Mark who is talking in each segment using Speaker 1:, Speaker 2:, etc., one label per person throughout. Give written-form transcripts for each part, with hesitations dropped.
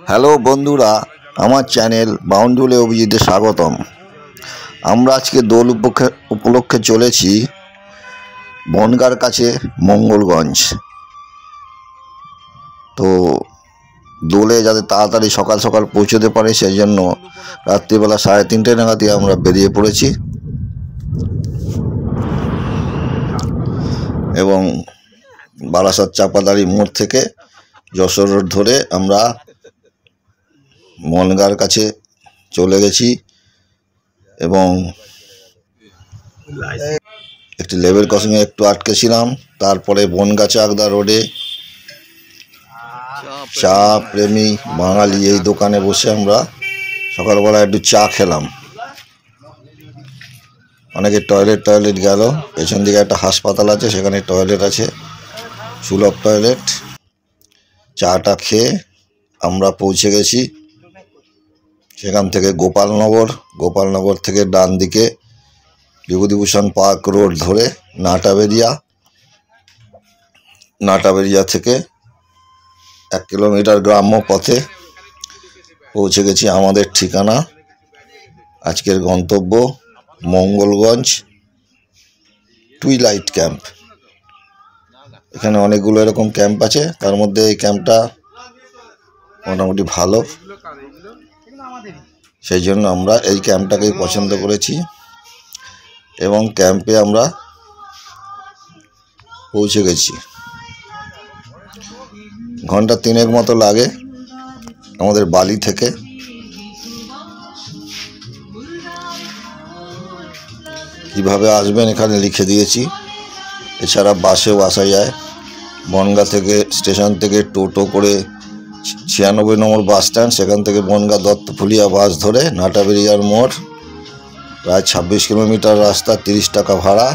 Speaker 1: Hello বন্ধুরা, আমার channel বাউন্ডুলে অভিজিতে স্বাগতম। আমরা আজকে দোল উপলক্ষে চলেছি বনগাঁর কাছে মঙ্গলগঞ্জ। তো দোলে যাতে তাড়াতাড়ি সকাল সকাল পৌঁছতে পারে সেই জন্য রাত্রিবেলা 3:30 নাগাদই আমরা বেরিয়ে পড়েছি এবং বারাসাত চাপাদাড়ি মোড় থেকে যশোর রোড ধরে আমরা বনগাঁর কাছে চলে গেছি এবং একটি লেভেল ক্রসিংয়ে একটু আটকেছিলাম। তারপরে বনগাঁ চাকদা রোডে চা প্রেমী বাঙালি এই দোকানে বসে আমরা সকালবেলা একটু চা খেলাম। অনেকে টয়লেট গেল। পেছন দিকে একটা হাসপাতাল আছে, সেখানে টয়লেট আছে, সুলভ টয়লেট। চাটা খেয়ে আমরা পৌঁছে গেছি সেখান থেকে গোপালনগর থেকে ডান দিকে বিভূতিভূষণ পার্ক রোড ধরে নাটাবেরিয়া থেকে 1 কিলোমিটার গ্রাম্য পথে পৌঁছে গেছি আমাদের ঠিকানা। আজকের গন্তব্য মঙ্গলগঞ্জ টুইলাইট ক্যাম্প। এখানে অনেকগুলো এরকম ক্যাম্প আছে, তার মধ্যে এই ক্যাম্পটা মোটামুটি ভালো, সেই জন্য আমরা এই ক্যাম্পটাকেই পছন্দ করেছি এবং ক্যাম্পে আমরা পৌঁছে গেছি। ঘন্টা 3 মতো লাগে আমাদের বালি থেকে। কিভাবে আসবেন এখানে লিখে দিয়েছি। এছাড়া বাসেও আসা যায়। বনগাঁ থেকে স্টেশন থেকে টোটো করে 96 নম্বর বাস স্ট্যান্ড, সেখান থেকে বনগাঁ দত্তফুলিয়া বাস ধরে নাটাবেরিয়ার মোড়, প্রায় 26 কিলোমিটার রাস্তা, 30 টাকা ভাড়া।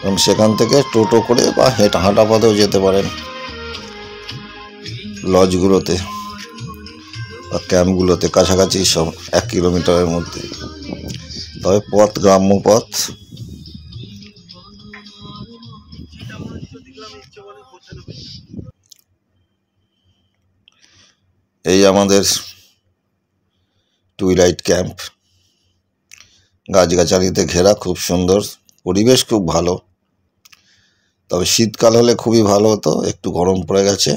Speaker 1: এবং সেখান থেকে টোটো করে বা হাঁটা পথেও যেতে পারেন লজগুলোতে বা ক্যাম্পগুলোতে, কাছাকাছি সব 1 কিলোমিটারের মধ্যে। তবে পথ গ্রাম্য পথ। এই আমাদের টুইলাইট ক্যাম্প, গাছগাছালিতে ঘেরা, খুব সুন্দর পরিবেশ, খুব ভালো। তবে শীতকাল হলে খুবই ভালো হতো, একটু গরম পড়ে গেছে।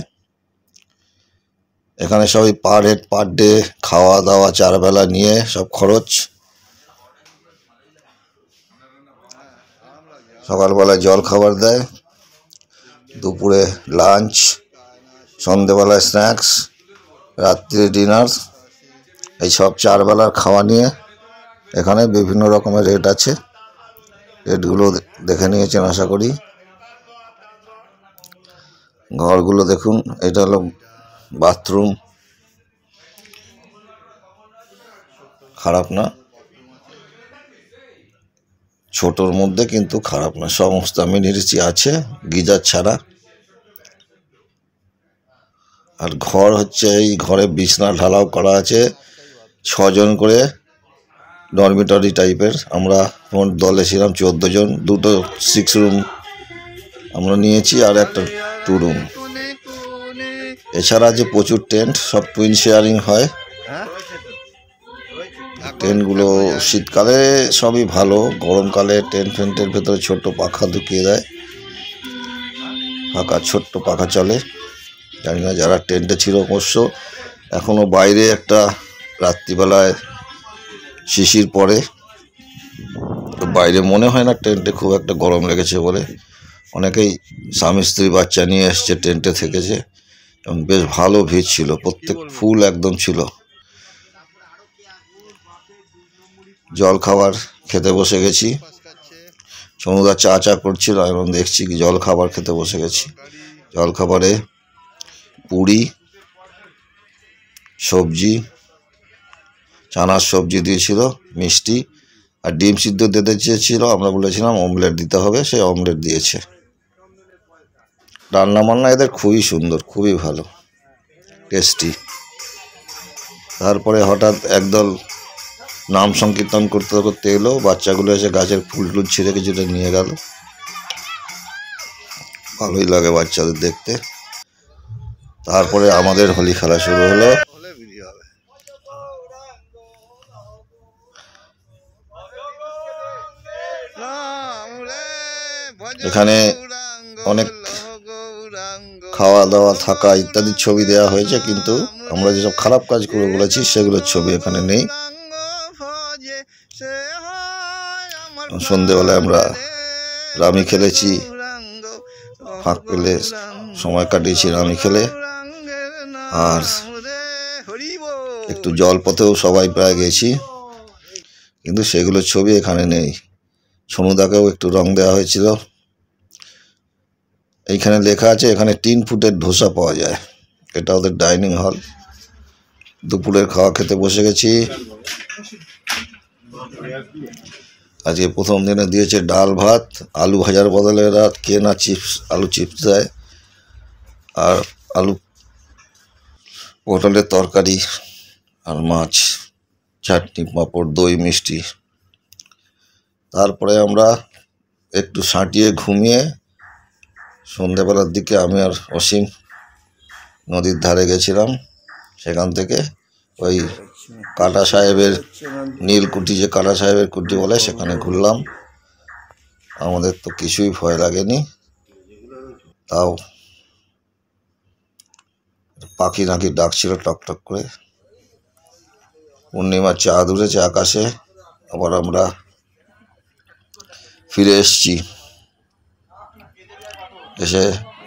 Speaker 1: এখানে সবাই পার হেড পার ডে খাওয়া দাওয়া 4 বেলা নিয়ে সব খরচ। সকালবেলায় জল খাবার দেয়, দুপুরে লাঞ্চ, সন্ধেবেলায় স্ন্যাক্স, রাত্রে ডিনার, এই সব 4 বেলার খাওয়া নিয়ে এখানে বিভিন্ন রকমের রেট আছে। রেটগুলো দেখে নিয়েছেন আশা করি। ঘরগুলো দেখুন, এটা হলো বাথরুম, খারাপ না, ছোটোর মধ্যে কিন্তু খারাপ না, সমস্ত অ্যামিনিটি আছে গিজার ছাড়া। আর ঘর হচ্ছে, এই ঘরে বিছনা ঢালাও করা আছে, 6 জন করে ডরমিটরি টাইপের। আমরা দলে ছিলাম 14 জন। 2টো 6 রুম আমরা নিয়েছি আর একটা 2 রুম। এছাড়া আছে প্রচুর টেন্ট, সব টুইন শেয়ারিং হয়। টেন্টগুলো শীতকালে সবই ভালো, গরমকালে টেন্টের ভেতরে ছোট্ট পাখা ঢুকিয়ে দেয়, ছোট্ট পাখা চলে। জানি না যারা টেন্টে ছিল, অবশ্য এখনও বাইরে একটা রাত্রিবেলায় শিশির পড়ে, তো বাইরে মনে হয় না টেন্টে খুব একটা গরম লেগেছে বলে। অনেকেই স্বামী স্ত্রী বাচ্চা নিয়ে এসছে, টেন্টে থেকেছে এবং বেশ ভালো ভিড় ছিল, প্রত্যেক ফুল একদম ছিল। জল খাবার খেতে বসে গেছি। সমুদা চা করছিল, এবং দেখছি কি জল খাবার খেতে বসে গেছি। জল খাবারে পুরি, সবজি, চানার সবজি দিয়েছিল, মিষ্টি, আর ডিম সিদ্ধ দিতে চেয়েছিল। আমরা বলেছিলাম অমলেট দিতে হবে, সে অমলেট দিয়েছে। রান্না বান্না এদের খুবই সুন্দর, খুবই ভালো, টেস্টি। তারপরে হঠাৎ একদল নাম সংকীর্তন করতে করতে এলো। বাচ্চাগুলো এসে গাছের ফুল টুল ছিঁড়ে কিছুটা নিয়ে গেল। ভালোই লাগে বাচ্চাদের দেখতে। তারপরে আমাদের হোলি খেলা শুরু হলো। এখানে অনেক খাওয়া দাওয়া থাকা ইত্যাদি ছবি দেওয়া হয়েছে, কিন্তু আমরা যেসব খারাপ কাজ করে বলেছি সেগুলোর ছবি এখানে নেই। সন্ধেবেলায় আমরা রামি খেলেছি, ফাঁক পেলে সময় কাটিয়েছি রামি খেলে, আর একটু জলপথেও সবাই প্রায় গেছি, কিন্তু সেগুলোর ছবি এখানে নেই। সোনুদাকেও একটু রং দেওয়া হয়েছিল। এইখানে লেখা আছে এখানে 3 ফুটের ধোসা পাওয়া যায়, এটা ওদের ডাইনিং হল। দুপুরের খাওয়া খেতে বসে গেছি। আজকে প্রথম দিনে দিয়েছে ডাল ভাত, আলু ভাজার বদলে এরা কেনা চিপস, আলু চিপস দেয়, আর আলু পটলের তরকারি আর মাছ, চাটনি, পাঁপড়, দই, মিষ্টি। তারপরে আমরা একটু সাঁটিয়ে ঘুমিয়ে সন্ধ্যেবেলার দিকে আমি আর অসীম নদীর ধারে গেছিলাম। সেখান থেকে ওই কাটা সাহেবের নীলকুঠি, যে কাটা সাহেবের কুঠি বলে, সেখানে ঘুরলাম। আমাদের তো কিছুই ভয় লাগেনি, তাও পাখি নাকি ডাকছিল টকটক করে। পূর্ণিমার চাঁদ উঠেছে আকাশে। আবার আমরা ফিরে এসছি, এসে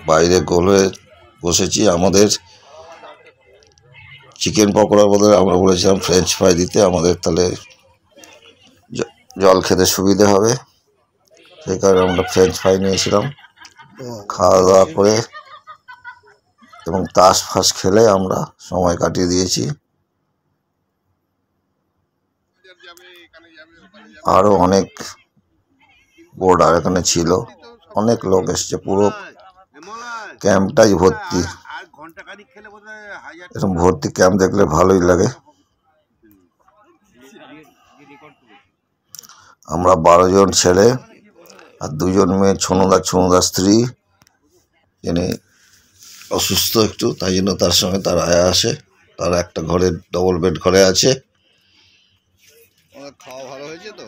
Speaker 1: বাইরে গোল হয়ে বসেছি। আমাদের চিকেন পকোড়ার বদলে আমরা বলেছিলাম ফ্রেঞ্চ ফ্রাই দিতে, আমাদের তাহলে জল খেতে সুবিধে হবে, সেই কারণে আমরা ফ্রেঞ্চ ফ্রাই নিয়েছিলাম। খাওয়া দাওয়া করে এবং তাস ফাস খেলে আমরা সময় কাটিয়ে দিয়েছি। আরও অনেক বোর্ডার এখানে ছিল, অনেক লোক এসছে, পুরো ক্যাম্পটাই ভর্তি। এরকম ভর্তি ক্যাম্প দেখলে ভালোই লাগে। আমরা 12 জন ছেলে আর 2 জন মেয়ে, ছনুদার স্ত্রী, যিনি অসুস্থ একটু, তাই জন্য তার সঙ্গে তার আয়া আসে। তার একটা ঘরে, ডবল বেড ঘরে আছে। খাওয়া ভালো হয়েছে তো?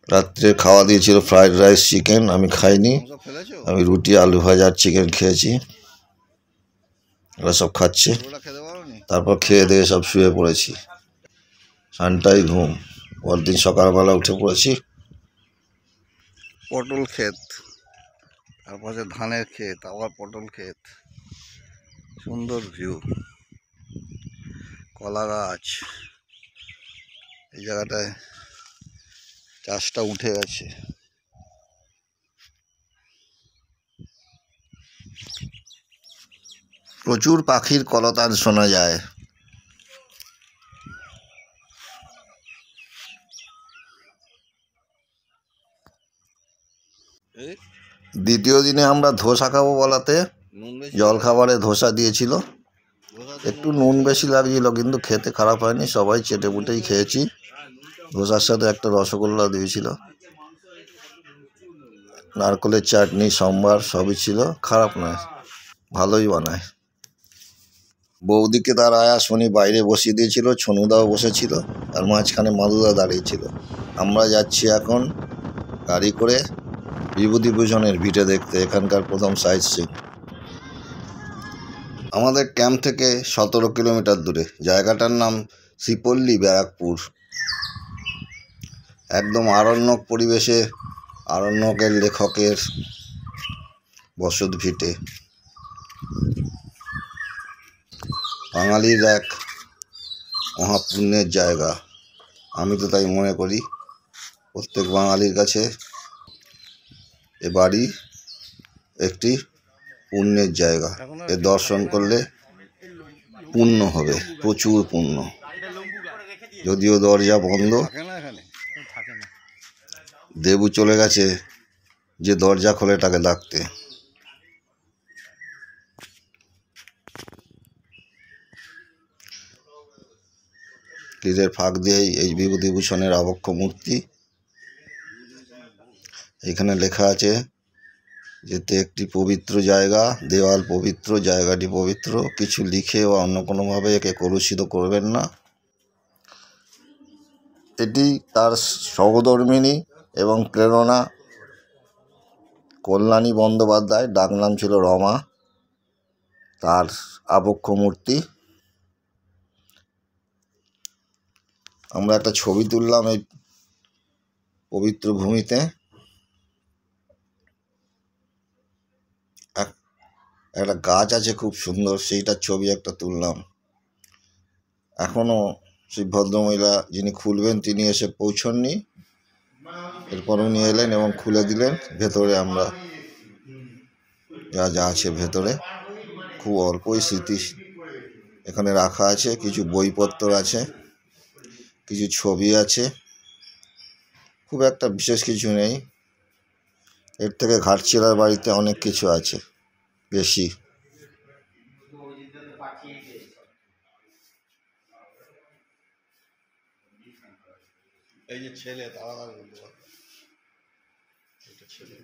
Speaker 1: রাত্রে খাওয়া দিয়েছিল ফ্রাইড রাইস, চিকেন। আমি খাইনি, আমি রুটি, আলু ভাজা আর চিকেন খেয়েছি। ওরা সব খাচ্ছে। তারপর খেয়ে দিয়ে সব শুয়ে পড়েছি। সানটাই ঘুম। পরদিন সকালবেলা উঠে পড়েছি। পটল ক্ষেত, তারপরে ধানের ক্ষেত, আবার পটল ক্ষেত, সুন্দর ভিউ, কলা গাছ। এই জায়গাটায় চাষটা উঠে গেছে। প্রচুর পাখির কলতান শোনা যায়। দ্বিতীয় দিনে আমরা ধোসা খাবো বলাতে জল খাবারে ধোসা দিয়েছিল। একটু নুন বেশি লাগছিল, কিন্তু খেতে খারাপ হয়নি, সবাই চেটে পুটেই খেয়েছি। ধোসার সাথে একটা রসগোল্লা দিয়েছিল, নারকেলের চাটনি, সম্বার সবই ছিল। খারাপ নয়, ভালোই বানায়। বৌদিকে তার আয়া শনি বাইরে বসিয়ে দিয়েছিল, ছনুদাও বসেছিল, আর মাঝখানে মাদুদা দাঁড়িয়েছিল। আমরা যাচ্ছি এখন গাড়ি করে বিভূতিভূষণের ভিটে দেখতে, এখানকার প্রথম সাইট সিন। আমাদের ক্যাম্প থেকে 17 কিলোমিটার দূরে। জায়গাটার নাম শ্রীপল্লী, ব্যারাকপুর। একদম আরণ্যক পরিবেশে, আরণ্যকের লেখকের বসত ভিটে। বাঙালির এক মহাপুণ্যের জায়গা, আমি তো তাই মনে করি। প্রত্যেক বাঙালির কাছে এ বাড়ি একটি পুণ্যের জায়গা। এ দর্শন করলে পুণ্য হবে, প্রচুর পুণ্য। যদিও দরজা বন্ধ, দেবু চলে গেছে যে দরজা খোলে তাকে ডাকতে। তীরের ফাঁক দিয়েই এই বিভূতিভূষণের আবক্ষ মূর্তি। এখানে লেখা আছে যেতে একটি পবিত্র জায়গা, দেওয়াল পবিত্র, জায়গাটি পবিত্র। কিছু লিখে বা অন্য কোনোভাবে একে কলুষিত করবেন না। এটি তার সহধর্মিণী এবং প্রেরণা কল্যাণী বন্দ্যোপাধ্যায়, ডাকনাম ছিল রমা, তার আবক্ষ মূর্তি। আমরা একটা ছবি তুললাম এই পবিত্র ভূমিতে। একটা গাছ আছে খুব সুন্দর, সেইটার ছবি একটা তুললাম। এখনও সেই ভদ্রমহিলা যিনি খুলবেন তিনি এসে পৌঁছননি, এরপর উনি এলেন এবং খুলে দিলেন। ভেতরে আমরা যা যা আছে ভেতরে খুব অল্পই স্মৃতি এখানে রাখা আছে। কিছু বইপত্র আছে, কিছু ছবি আছে, খুব একটা বিশেষ কিছু নেই। এর থেকে ঘাটশিলার বাড়িতে অনেক কিছু আছে বেশি। এই যে ছেলে তাড়াতাড়ি বলতে পারবে, এটা ছেলে।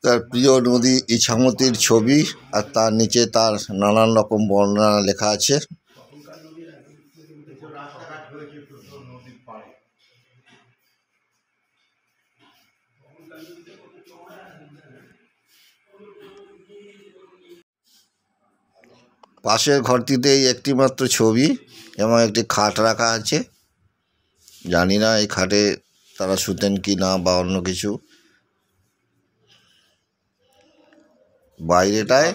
Speaker 1: তার প্রিয় নদী ইছামতির ছবি, আর তার নিচে তার নানান রকম বর্ণনা লেখা আছে। পাশের ঘরটিতেই একটি মাত্র ছবি এবং একটি খাট রাখা আছে। জানি না এই খাটে তারা শুতেন কি না বা অন্য কিছু। বাইরেটায়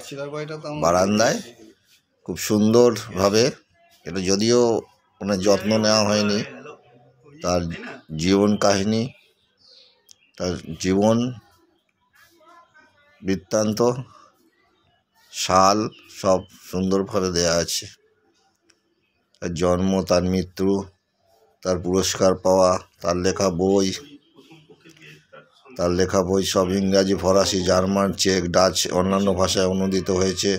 Speaker 1: বারান্দায় খুব সুন্দরভাবে, এটা যদিও কোনো যত্ন নেওয়া হয়নি, তার জীবন কাহিনী, তার জীবন বৃত্তান্ত, সাল সব সুন্দরভাবে দেয়া আছে। তার জন্ম, তার মৃত্যু, তার পুরস্কার পাওয়া, তার লেখা বই সব ইংরাজি, ফরাসি, জার্মান, চেক, ডাচ, অন্যান্য ভাষায় অনুদিত হয়েছে।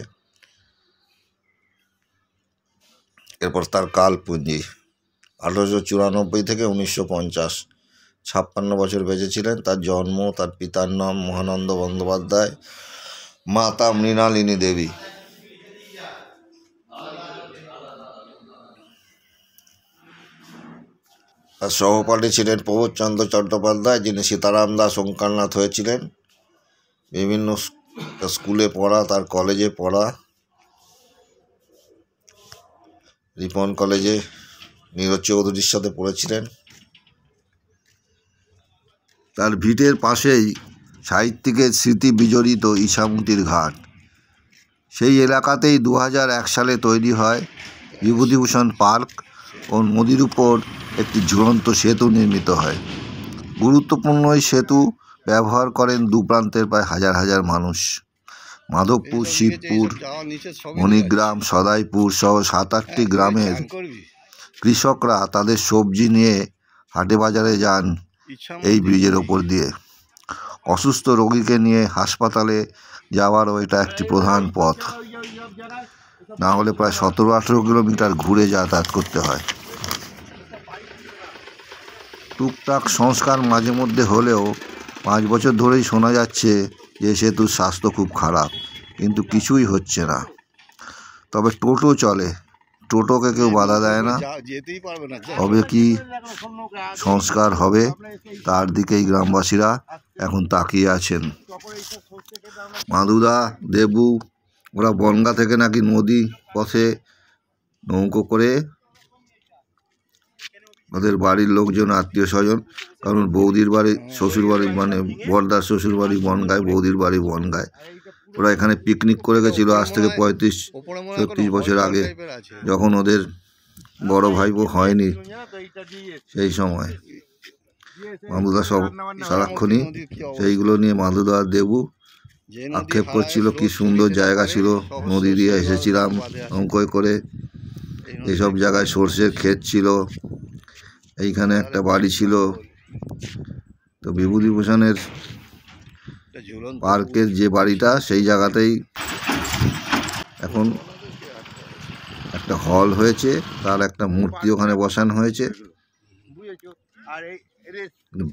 Speaker 1: এরপর তার কালপুঞ্জি 1894 থেকে 1950, 56 বছর বেঁচেছিলেন। তার জন্ম, তার পিতার নাম মহানন্দ বন্দ্যোপাধ্যায়, মাতা মৃণালিনী দেবী। তার সহপাঠী ছিলেন প্রবোধচন্দ্র চট্টোপাধ্যায়, যিনি সীতারাম দাস ওঙ্কারনাথ হয়েছিলেন। বিভিন্ন স্কুলে পড়া, তার কলেজে পড়া, রিপন কলেজে নীরজ চৌধুরীর সাথে পড়েছিলেন। তার ভিটের পাশেই সাহিত্যিকের স্মৃতি বিজড়িত ইছামতির ঘাট। সেই এলাকাতেই 2001 সালে তৈরি হয় বিভূতিভূষণ পার্ক ও নদীর উপর একটি ঝুলন্ত সেতু নির্মিত হয়। গুরুত্বপূর্ণ এই সেতু ব্যবহার করেন দু প্রান্তের প্রায় হাজার হাজার মানুষ। মাধবপুর, শিবপুর, মণিগ্রাম, সদাইপুর সহ 7-8টি গ্রামের কৃষকরা তাদের সবজি নিয়ে হাটে বাজারে যান এই ব্রিজের ওপর দিয়ে। অসুস্থ রোগীকে নিয়ে হাসপাতালে যাওয়ারও এটা একটি প্রধান পথ, না হলে প্রায় 17-18 কিলোমিটার ঘুরে যাতায়াত করতে হয়। টুকটাক সংস্কার মাঝে মধ্যে হলেও 5 বছর ধরেই শোনা যাচ্ছে যে সেতুর স্বাস্থ্য খুব খারাপ, কিন্তু কিছুই হচ্ছে না। তবে টোটো চলে, টোটোকে কেউ বাধা দেয় না। হবে কি সংস্কার হবে, তার দিকেই গ্রামবাসীরা এখন তাকিয়ে আছেন। মাধুদা, দেবু ওরা বনগা থেকে নাকি নদী পথে নৌকো করে ওদের বাড়ির লোকজন, আত্মীয় স্বজন, কারণ বৌদির বাড়ি, শ্বশুর বাড়ি, মানে বরদার শ্বশুর বাড়ি বনগায়, বৌদির বাড়ি বনগায়। ওরা এখানে পিকনিক করে গেছিলো আজ থেকে 35-36 বছর আগে, যখন ওদের বড় ভাইপো হয়নি সেই সময়। মাধুদা সব সারাক্ষণই সেইগুলো নিয়ে মাধুদা আর দেবু আক্ষেপ করছিল, কি সুন্দর জায়গা ছিল, নদী দিয়ে এসেছিলাম নৌকোয় করে, এইসব জায়গায় সর্ষের ক্ষেত ছিল, এইখানে একটা বাড়ি ছিল। তো বিভূতিভূষণের পার্কের যে বাড়িটা, সেই জায়গাতেই এখন একটা হল হয়েছে, তার একটা মূর্তি ওখানে বসানো হয়েছে।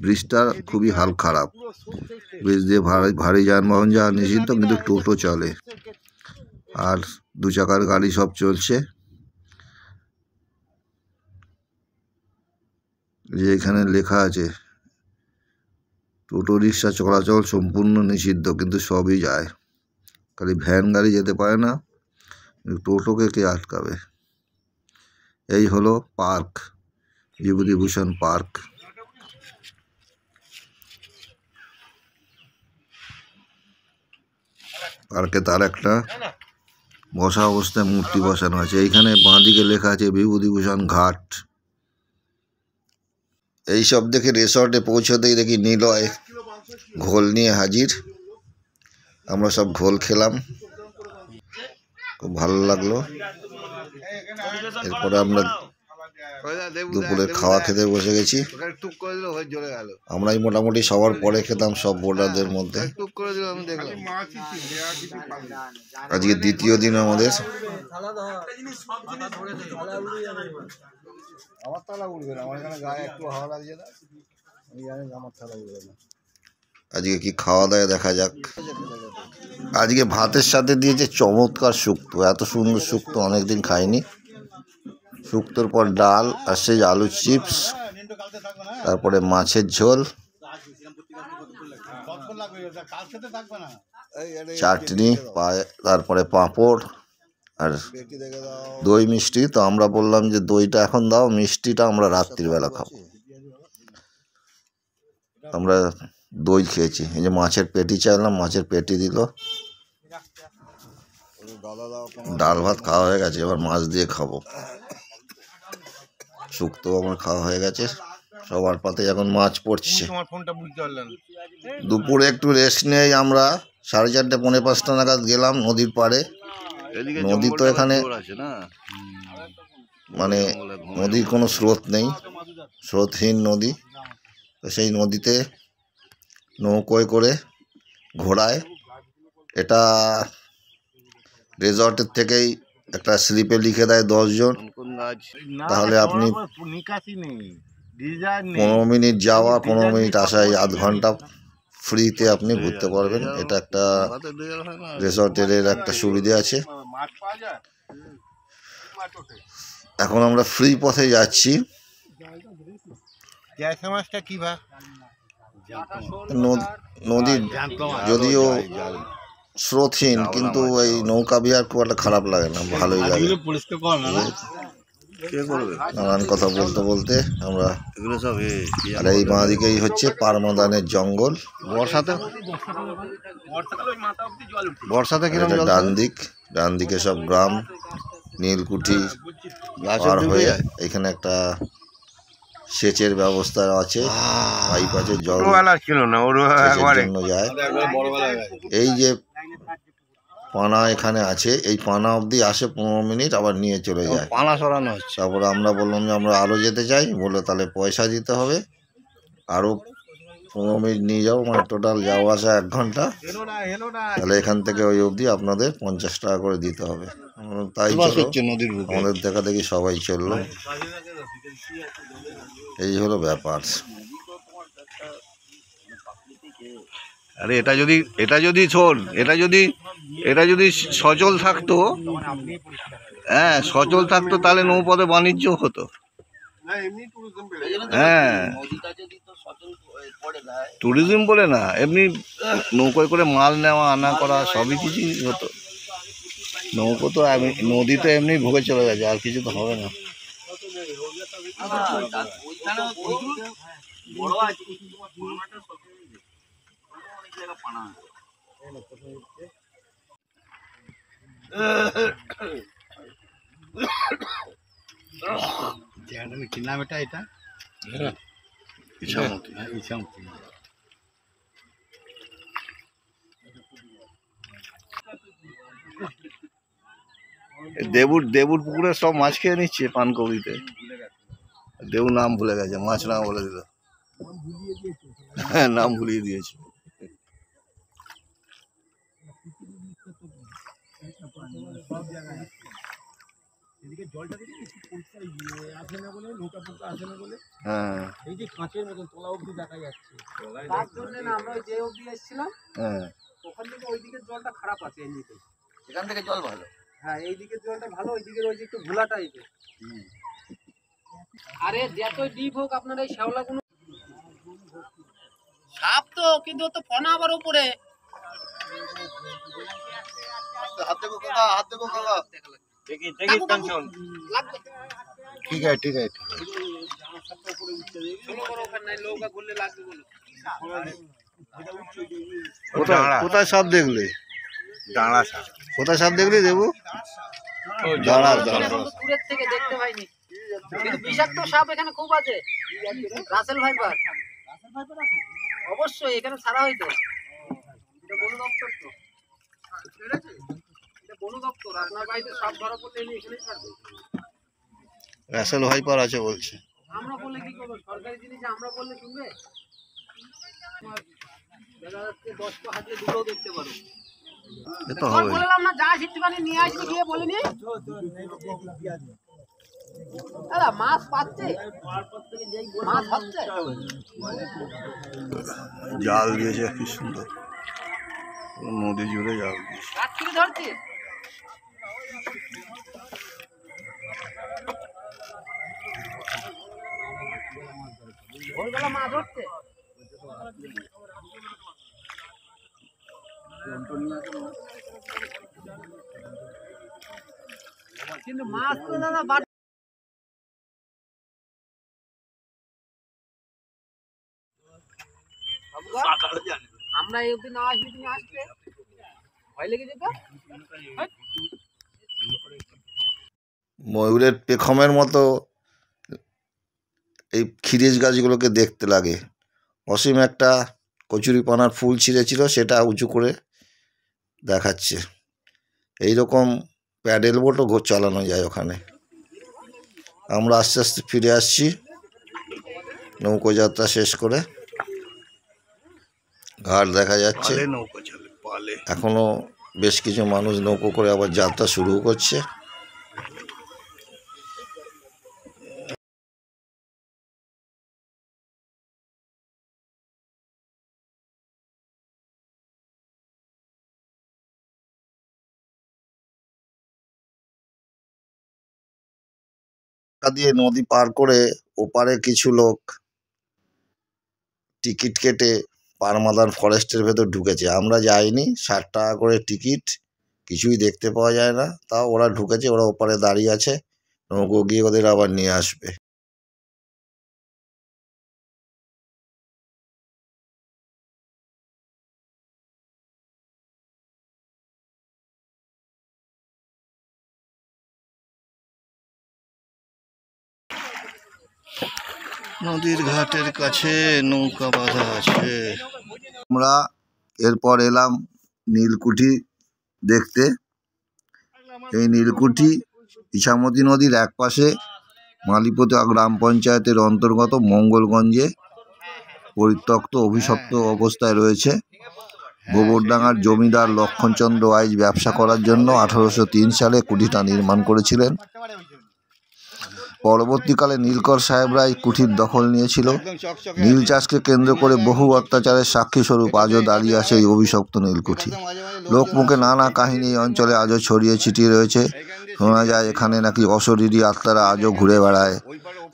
Speaker 1: ব্রিজটা খুবই হাল খারাপ, ব্রিজ দিয়ে ভারী যানবাহন যাওয়া নিষিদ্ধ, কিন্তু টোটো চলে আর 2 চাকার গাড়ি সব চলছে। যে এখানে লেখা আছে টোটো রিক্সা চলাচল সম্পূর্ণ নিষিদ্ধ, কিন্তু সবই যায়, খালি ভ্যান গাড়ি যেতে পারে না। টোটোকে কে আটকাবে? এই হলো পার্ক, বিভূতিভূষণ পার্ক। পার্কে তার একটা বসা অবস্থায় মূর্তি বসানো আছে। এইখানে বাঁদিকে লেখা আছে বিভূতিভূষণ ঘাট। এইসব দেখে রিসর্টে পৌঁছতেই দেখি নিলয় ঘোল নিয়ে হাজির। আমরা সব ঘোল খেলাম, খুব ভালো লাগলো। এরপরে আমরা দুপুরে খাওয়া খেতে বসে গেছি। আমরাই মোটামুটি সবার পরে খেতাম, সব বোর্ডারদের মধ্যে। আজকে দ্বিতীয় দিন আমাদের। আমার তালা উঠবে না, আমার এখানে গায়ে একটু হাওয়া লাগছে না, আমি জানি আমার তালা উঠবে না। আজকে কি খাওয়া দাওয়া দেখা যাক। আজকে ভাতের সাথে দিয়েছে চমৎকার শুক্তো, এত সুন্দর শুক্তো অনেকদিন খাইনি। শুক্তোর পর ডাল আর সেই আলু চিপস, তারপরে মাছের ঝোল, চাটনি, তারপরে পাঁপড় আর দই মিষ্টি। তো আমরা বললাম যে দইটা এখন দাও, মিষ্টিটা আমরা রাত্রিবেলা খাবো। আমরা দই খেয়েছি। এই যে মাছের পেটি চাইলাম, মাছের পেটি দিল। ডাল ভাত খাওয়া হয়ে গেছে, এবার মাছ দিয়ে খাবো। শুক্তো আমার খাওয়া হয়ে গেছে, সবার পাতে এখন মাছ পড়ছে। দুপুরে একটু রেস্ট নেই, আমরা 4:30 পৌনে 5টা নাগাদ গেলাম নদীর পাড়ে। নদী তো এখানে মানে নদীর কোনো স্রোত নেই, স্রোতহীন নদী। তো সেই নদীতে নৌকোয় করে ঘোড়ায়, এটা রিসর্টের থেকেই একটা স্লিপে লিখে দেয় 10 জন, তাহলে আপনি 15 মিনিট যাওয়া 15 মিনিট আসা, এই আধ ঘন্টা ফ্রিতে আপনি ঘুরতে পারবেন। এটা একটা রিসর্টের একটা সুবিধা আছে। এখন আমরা ফ্রি পথে যাচ্ছি। নদী যদিও স্রোতহীন, কিন্তু এই নৌকা বিহার খুব একটা খারাপ লাগে না, ভালোই লাগে। নানান কথা বলতে বলতে আমরা, আর এই বাঁ দিকেই হচ্ছে পারমাদানের জঙ্গল। বর্ষাতে ডান দিকে সব গ্রাম, নীলকুঠি পার হয়ে এখানে একটা সেচের ব্যবস্থা আছে, পাইপ আছে, জল জন্য যায়। এই যে পানা এখানে আছে, এই পানা অবধি আসে 15 মিনিট, আবার নিয়ে চলে যায়। পানা সরানো হচ্ছে। তারপরে আমরা বললাম যে আমরা আরও যেতে চাই, বলে তাহলে পয়সা দিতে হবে, আরও 15 মিনিট নিয়ে যাও, মানে টোটাল যাওয়া আসা 1 ঘন্টা। তাহলে এখান থেকে ওই অবধি আপনাদের 50 টাকা করে দিতে হবে। তাই আমাদের দেখা দেখি সবাই চললো। এই হলো ব্যাপার।
Speaker 2: আরে এটা যদি সচল থাকতো, হ্যাঁ সচল থাকতো, তাহলে নৌপথে বাণিজ্য হতো। হ্যাঁ, ট্যুরিজম বলে না, এমনি নৌকোয় করে মাল নেওয়া আনা করা সবই কিছুই হতো। নৌকো তো নদী তো এমনি ভুগে চলে গেছে, আর কিছু তো হবে না।
Speaker 3: কি নাম এটা?
Speaker 2: ইছামতি। দেবুর পুকুরে সব মাছ খেয়ে নিচ্ছে পানকৌড়িতে। দেবু নাম ভুলে গেছে, মাছ নাম বলে দিল। হ্যাঁ, নাম ভুলিয়ে দিয়েছে।
Speaker 3: এদিকে জলটা দেখি একটু পরিষ্কার আসে না বলে নৌকা ফুকা আসে না বলে
Speaker 2: হ্যাঁ
Speaker 3: এই যে কাঁচের মতন তলা অবধি দেখা যাচ্ছে তার জন্য না আমরা যে অবধি এসেছিলাম
Speaker 2: হ্যাঁ
Speaker 3: ওখান থেকে ওই দিকের জলটা খারাপ আছে এমনিতে।
Speaker 2: এখান থেকে জল ভালো।
Speaker 3: হ্যাঁ এই দিকের জলটা ভালো, ওই দিকের ওই যে একটু ঘোলা টাইপের। আরে যতই ডিপ হোক আপনার এই শ্যাওলাগুলো সাপ তো, কিন্তু তো ফনা আবার উপরে।
Speaker 2: হাত দেখো কাকা, হাত দেখো কাকা।
Speaker 3: দেখি লাগবে
Speaker 2: ঠিক আছে ঠিক আছে।
Speaker 3: চলো বড় ওখানে নাই নৌকা ঘুরলে লাগবে বলো।
Speaker 2: কোথায় সাপ দেখলে?
Speaker 4: ডাঁড়া সাপ।
Speaker 2: কোথায় সাপ দেখলি দেবু? দাঁড়া দাঁড়া।
Speaker 3: দূরের থেকে দেখতে পাইনি, কিন্তু বিষাক্ত সাপ এখানে খুব আছে। রাসেল ভাইপার অবশ্যই এখানে ছাড়া হইতো। এটা বন দপ্তর তো, এটা বন দপ্তর। আপনার বাড়িতে সাপ ধরা পড়লে এনে এখানেই ছাড়বে।
Speaker 2: রাসেল ভাইপার আছে বলছে।
Speaker 3: আমরা বললে কি করবো? সরকারি জিনিস আমরা বললে শুনবে? দেখা যাচ্ছে 10টা হাতে দুটোও দেখতে পারো।
Speaker 2: এ তো হবে।
Speaker 3: বললাম না যা শিটকানি নিয়ে আসবি গিয়ে বলিনি। দাদা মাছ পাচ্ছে, মাছ হচ্ছে।
Speaker 2: জাল দিয়েছে কি সুন্দর, নদী জুড়ে জাল দিয়েছে।
Speaker 3: রাত থেকে ধরছি ভোরবেলা মাছ হচ্ছে। কিন্তু মাছ তো দাদা আমরা এই অব্দি না আসবি, তুমি আসবে ভয় লেগে যেত।
Speaker 1: ময়ূরের পেখমের মতো এই খিরিস গাছগুলোকে দেখতে লাগে। অসীম একটা কচুরিপানার ফুল ছিঁড়েছিল, সেটা উঁচু করে দেখাচ্ছে। এই রকম প্যাডেল বোটও চালানো যায় ওখানে। আমরা আস্তে আস্তে ফিরে আসছি নৌকো যাত্রা শেষ করে। ঘাট দেখা যাচ্ছে,
Speaker 2: পালে নৌকা চলে, পালে।
Speaker 1: এখনো বেশ কিছু মানুষ নৌকো করে আবার যাত্রা শুরু করছে। দিয়ে নদী পার করে ওপারে কিছু লোক টিকিট কেটে পারমাদান ফরেস্টের ভেতর ঢুকেছে। আমরা যাইনি, 60 টাকা করে টিকিট, কিছুই দেখতে পাওয়া যায় না। তাও ওরা ঢুকেছে, ওরা ওপারে দাঁড়িয়ে আছে, নৌকো গিয়ে ওদের আবার নিয়ে আসবে।
Speaker 2: নদীর ঘাটের কাছে নৌকা বাঁধা আছে।
Speaker 1: আমরা এরপর এলাম নীলকুঠি দেখতে। এই নীলকুঠি ইছামতি নদীর একপাশে মালিপোতা গ্রাম পঞ্চায়েতের অন্তর্গত মঙ্গলগঞ্জে পরিত্যক্ত অভিশপ্ত অবস্থায় রয়েছে। গোবরডাঙ্গার জমিদার লক্ষণচন্দ্র আইচ ব্যবসা করার জন্য 1803 সালে কুঠিটা নির্মাণ করেছিলেন। পরবর্তীকালে নীলকর সাহেবরা এই কুঠির দখল নিয়েছিল। নীল চাষকে কেন্দ্র করে বহু অত্যাচারের সাক্ষী স্বরূপ আজও দাঁড়িয়ে আছে এই অভিশপ্ত নীলকুঠি। লোকমুখে নানা কাহিনী এই অঞ্চলে আজও ছড়িয়ে ছিটিয়ে রয়েছে। শোনা যায় এখানে নাকি অশরীরী আত্মারা আজও ঘুরে বেড়ায়,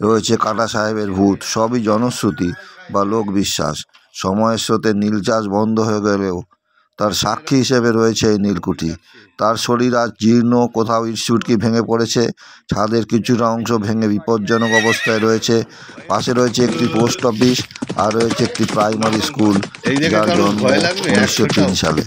Speaker 1: রয়েছে কাটা সাহেবের ভূত। সবই জনশ্রুতি বা লোকবিশ্বাস। সময়ের স্রোতে নীল চাষ বন্ধ হয়ে গেলেও তার সাক্ষী হিসেবে রয়েছে এই নীলকুঠি। তার শরীর আজ জীর্ণ, কোথাও ইটসুটকি ভেঙে পড়েছে, ছাদের কিছুটা অংশ ভেঙে বিপজ্জনক অবস্থায় রয়েছে। পাশে রয়েছে একটি পোস্ট অফিস, আর রয়েছে একটি প্রাইমারি স্কুল, যার জন্ম 1903 সালে।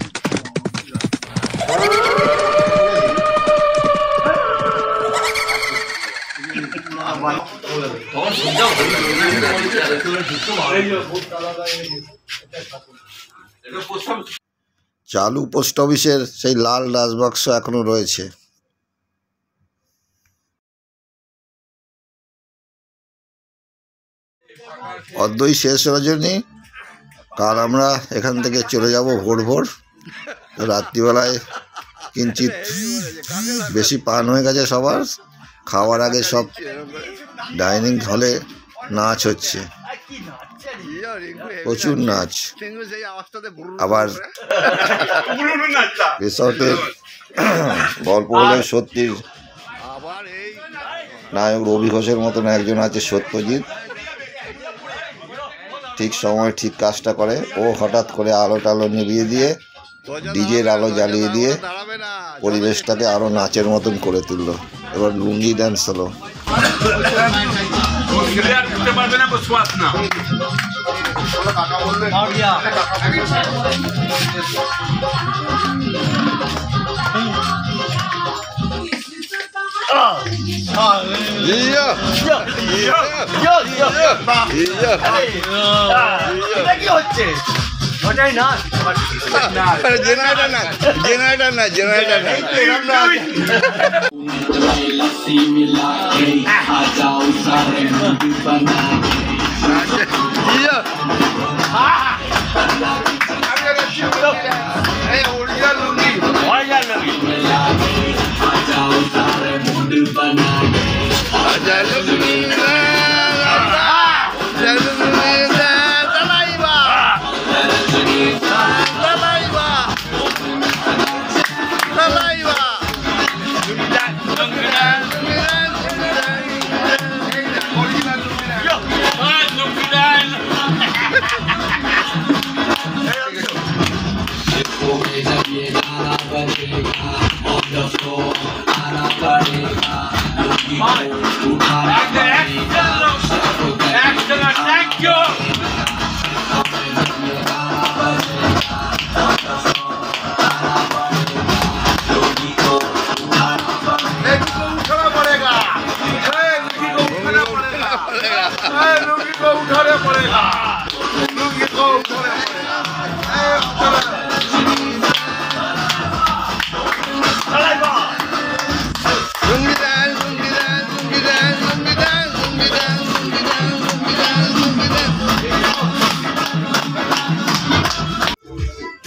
Speaker 1: চালু পোস্ট অফিসের সেই লাল ডাসবাক্স এখনো রয়েছে। অদ্বৈ শেষ রজনী। কাল আমরা এখান থেকে চলে যাব ভোর ভোর। রাত্রিবেলায় কিঞ্চিত বেশি পান হয়ে গেছে সবার। খাওয়ার আগে সব ডাইনিং হলে নাচ হচ্ছে, প্রচুর নাচ। আবার রিসর্টের গল্প হলে সত্যি নায়ক রবি ঘোষের মতন একজন আছে সত্যজিৎ, ঠিক সময় ঠিক কাজটা করে। ও হঠাৎ করে আলো টালো নিভিয়ে দিয়ে ডিজের আলো জ্বালিয়ে দিয়ে পরিবেশটাকে আরো নাচের মতন করে তুললো। এবার লুঙ্গি ড্যান্স হলো।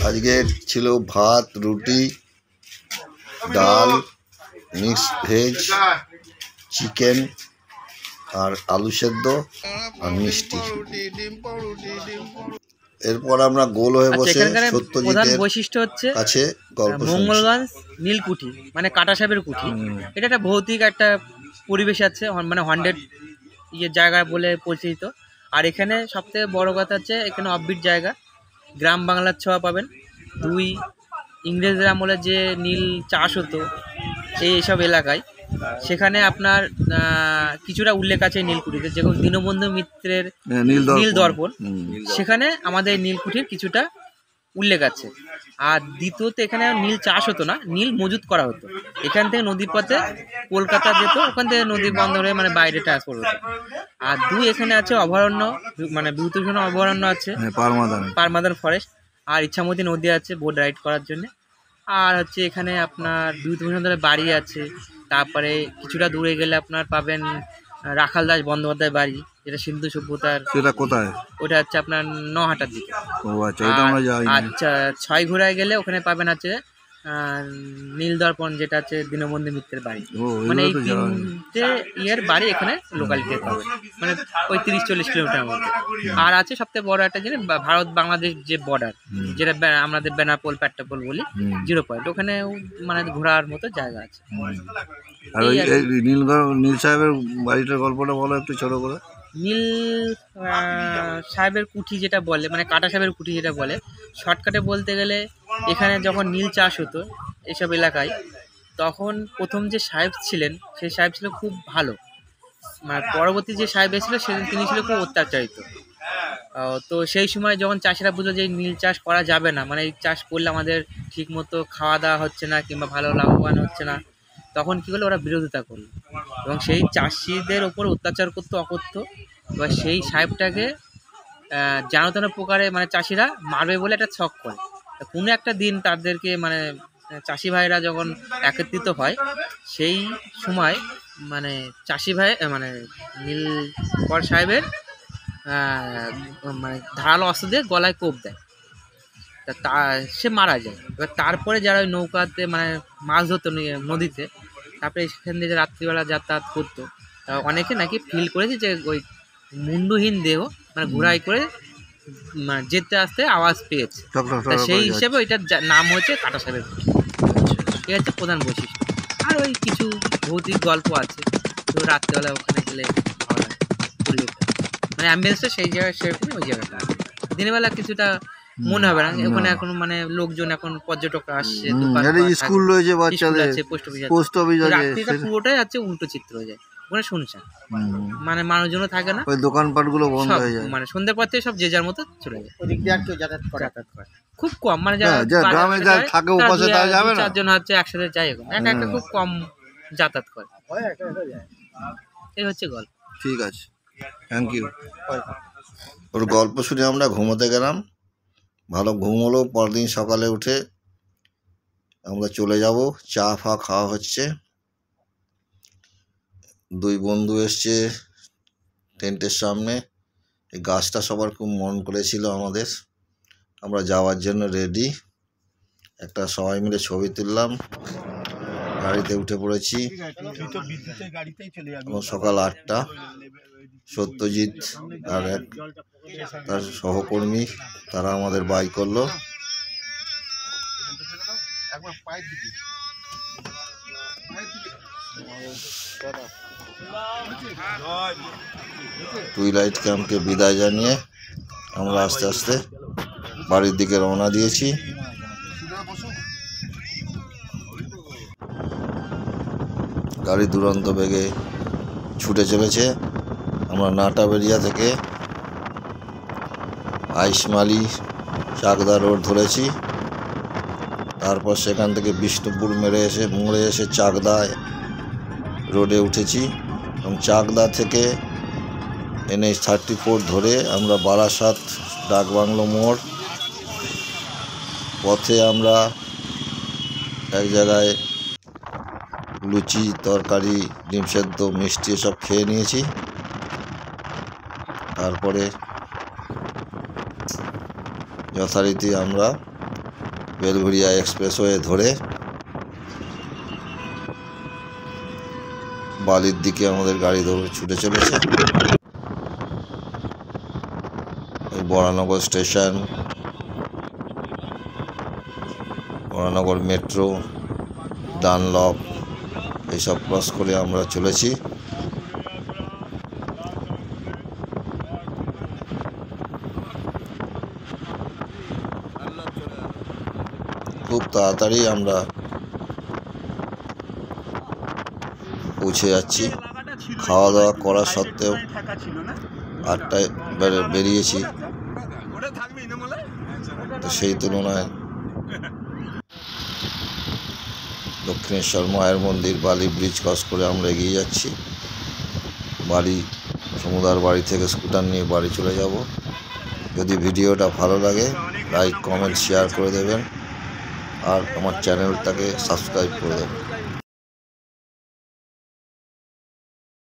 Speaker 1: আজকে ছিল ভাত, রুটি, ডাল, মিক্স ভেজ, চিকেন আর আলু সেদ্ধ আর মিষ্টি। এরপর আমরা গোল হয়ে বসে সত্যজিতের
Speaker 3: বৈশিষ্ট্য হচ্ছে
Speaker 1: কাছে গল্প শুনছি।
Speaker 3: মঙ্গলগঞ্জ নীলকুঠি মানে কাটা সাহেবের কুঠি। এটা একটা ভৌতিক একটা পরিবেশ আছে, মানে 100 জায়গা বলে পরিচিত। আর এখানে সবথেকে বড় কথা হচ্ছে এখানে অফবিট জায়গা, গ্রাম বাংলার ছোঁয়া পাবেন। 2 ইংরেজদের আমলে যে নীল চাষ হতো এইসব এলাকায়, সেখানে আপনার কিছুটা উল্লেখ আছে নীলকুঠিতে, যেমন দীনবন্ধু মিত্রের নীল দর্পণ, সেখানে আমাদের নীলকুঠির কিছুটা উল্লেখ আছে। আর দ্বিতীয়ত এখানে নীল চাষ হতো না, নীল মজুত করা হতো। এখান থেকে নদীপথে কলকাতা যেত, ওখান থেকে নদী বন্দরে মানে বাইরে ট্রান্সপোর্ট হতো। আর 2 এখানে আছে অভয়ারণ্য, মানে বিভূতিভূষণ অভয়ারণ্য আছে, পারমাদান ফরেস্ট। আর ইচ্ছামতি নদী আছে বোট রাইড করার জন্য। আর হচ্ছে এখানে আপনার বিভূতিভূষণ বাড়ি আছে। তারপরে কিছুটা দূরে গেলে আপনার পাবেন রাখাল দাস বন্দ্যোপাধ্যায় বাড়ি, যেটা সিন্ধু সভ্যতার।
Speaker 1: সেটা কোথায়?
Speaker 3: ওটা হচ্ছে আপনার নহাটার দিকে।
Speaker 1: ও আচ্ছা, এটা আমরা যাই।
Speaker 3: আচ্ছা, 6 ঘোড়ায় গেলে ওখানে পাবেন আছে নীল দর্পণ, যেটা আছে দীনবন্ধু মিত্রের বাড়ি। মানে এই 3টে বাড়ি এখানে লোকালিটি পাবেন, মানে ওই 30-40 কিলোমিটার মধ্যে। আর আছে সবথেকে বড় একটা জিনিস, ভারত বাংলাদেশ যে বর্ডার, যেটা আমাদের বেনাপোল পেট্টাপোল বলি, 0 পয়েন্ট, ওখানে মানে ঘোরার মতো জায়গা আছে।
Speaker 1: আর ওই নীল সাহেবের বাড়িটার গল্পটা বলো একটু ছোট করে।
Speaker 3: নীল সাহেবের কুঠি যেটা বলে, মানে কাটা সাহেবের কুঠি যেটা বলে, শর্টকাটে বলতে গেলে এখানে যখন নীল চাষ হতো এইসব এলাকায়, তখন প্রথম যে সাহেব ছিলেন সেই সাহেব ছিল খুব ভালো। মানে পরবর্তী যে সাহেব এসেছিল তিনি ছিল খুব অত্যাচারিত। তো সেই সময় যখন চাষিরা বুঝলো যে নীল চাষ করা যাবে না, মানে এই চাষ করলে আমাদের ঠিকমতো খাওয়া দাওয়া হচ্ছে না কিংবা ভালো লাভবান হচ্ছে না, তখন কী করলো, ওরা বিরোধিতা করলো এবং সেই চাষিদের ওপর অত্যাচার করতো, অকথ্য। এবার সেই সাহেবটাকে যেন তেন প্রকারে মানে চাষিরা মারবে বলে একটা ছক করে। কোনো একটা দিন তাদেরকে মানে চাষি ভাইরা যখন একত্রিত হয়, সেই সময় মানে চাষি ভাই মানে নীলকর সাহেবের মানে ধারালো অস্ত্র দিয়ে গলায় কোপ দেয়। তা তা সে মারা যায়। এবার তারপরে যারা ওই নৌকাতে মানে মাছ ধরতো নদীতে, তারপরে সেখান থেকে রাত্রিবেলা যাতায়াত করতো, অনেকে নাকি ফিল করেছে যে ওই মুন্ডুহীন দেহ মানে ঘোড়াই করে মানে যেতে আসতে আওয়াজ পেয়েছে। তা সেই হিসেবে ওইটার নাম হচ্ছে কাটা সাহেবের কুঠি। এই হচ্ছে প্রধান বৈশিষ্ট্য। আর ওই কিছু ভৌতিক গল্প আছে, তো রাত্রিবেলা ওখানে গেলে ভালো লাগে পরিবেশটা, মানে অ্যাম্বিয়েন্সটা সেই জায়গায় সেরকমই ওই জায়গাটা। দিনের বেলা কিছুটা মনে হবে না, ওখানে এখন মানে লোকজন এখন পর্যটকরা আসছে,
Speaker 4: স্কুল রয়েছে,
Speaker 3: বাচ্চাদের আছে, পোস্ট অফিস আছে, রাত্রিটা পুরোটাই আছে উল্টো চিত্র হয়ে যায় ওখানে, শুনছেন মানে মানুষজনও থাকে না,
Speaker 4: ওই দোকানপাটগুলো বন্ধ হয়ে যায়,
Speaker 3: মানে সন্ধ্যার পর থেকে সব যে যার মতো চলে যায়। ওদিক দিয়ে আর কেউ যাতায়াত করে খুব কম, মানে
Speaker 4: গ্রামে যা থাকে উপাসে তারা যাবে না,
Speaker 3: 4 জন হচ্ছে একসাথে যায়, এখন একা একা খুব কম যাতায়াত করে। এই হচ্ছে গল্প।
Speaker 4: ঠিক আছে, থ্যাংক ইউ।
Speaker 1: ওর গল্প শুনে আমরা ঘুমোতে গেলাম, ভালো ঘুম হলো। পরদিন সকালে উঠে আমরা চলে যাব, চা ফা খাওয়া হচ্ছে। 2 বন্ধু এসছে টেন্টের সামনে, এই গাছটা সবার খুব মন করেছিল আমাদের, আমরা যাওয়ার জন্য রেডি। একটা সবাই মিলে ছবি তুললাম, গাড়িতে উঠে পড়েছি। এখন সকাল 8টা। সত্যজিৎ আর এক তার সহকর্মী তারা আমাদের বাই করলো। টুইলাইট ক্যাম্পকে বিদায় জানিয়ে আমরা আস্তে আস্তে বাড়ির দিকে রওনা দিয়েছি। গাড়ি দুরন্ত বেগে ছুটে চলেছে। আমরা নাটাবেরিয়া থেকে আইসমালি চাকদা রোড ধরেছি, তারপর সেখান থেকে বিষ্ণুপুর মোড়ে এসে চাকদা রোডে উঠেছি এবং চাকদা থেকে NH 34 ধরে আমরা বারাসাত ডাকবাংলো মোড় পথে আমরা এক জায়গায় লুচি, তরকারি, ডিম সেদ্ধ, মিষ্টি এসব খেয়ে নিয়েছি। তারপরে যথারীতি আমরা বেলঘরিয়া এক্সপ্রেসওয়ে ধরে বালির দিকে আমাদের গাড়ি ধরে ছুটে চলেছে। Baranagar station, Baranagar metro, Dunlop এইসব ক্রস করে আমরা চলেছি। খুব তাড়াতাড়ি আমরা পৌঁছে যাচ্ছি। খাওয়া দাওয়া করা সত্ত্বেও 8টায় বেরিয়েছি, তো সেই তুলনায় দক্ষিণেশ্বর মায়ের মন্দির, বালি ব্রিজ ক্রস করে আমরা এগিয়ে যাচ্ছি। সমুদার বাড়ি থেকে স্কুটার নিয়ে বাড়ি চলে যাব। যদি ভিডিওটা ভালো লাগে লাইক, কমেন্ট, শেয়ার করে দেবেন আর আমার চ্যানেলটাকে সাবস্ক্রাইব করে দেবেন।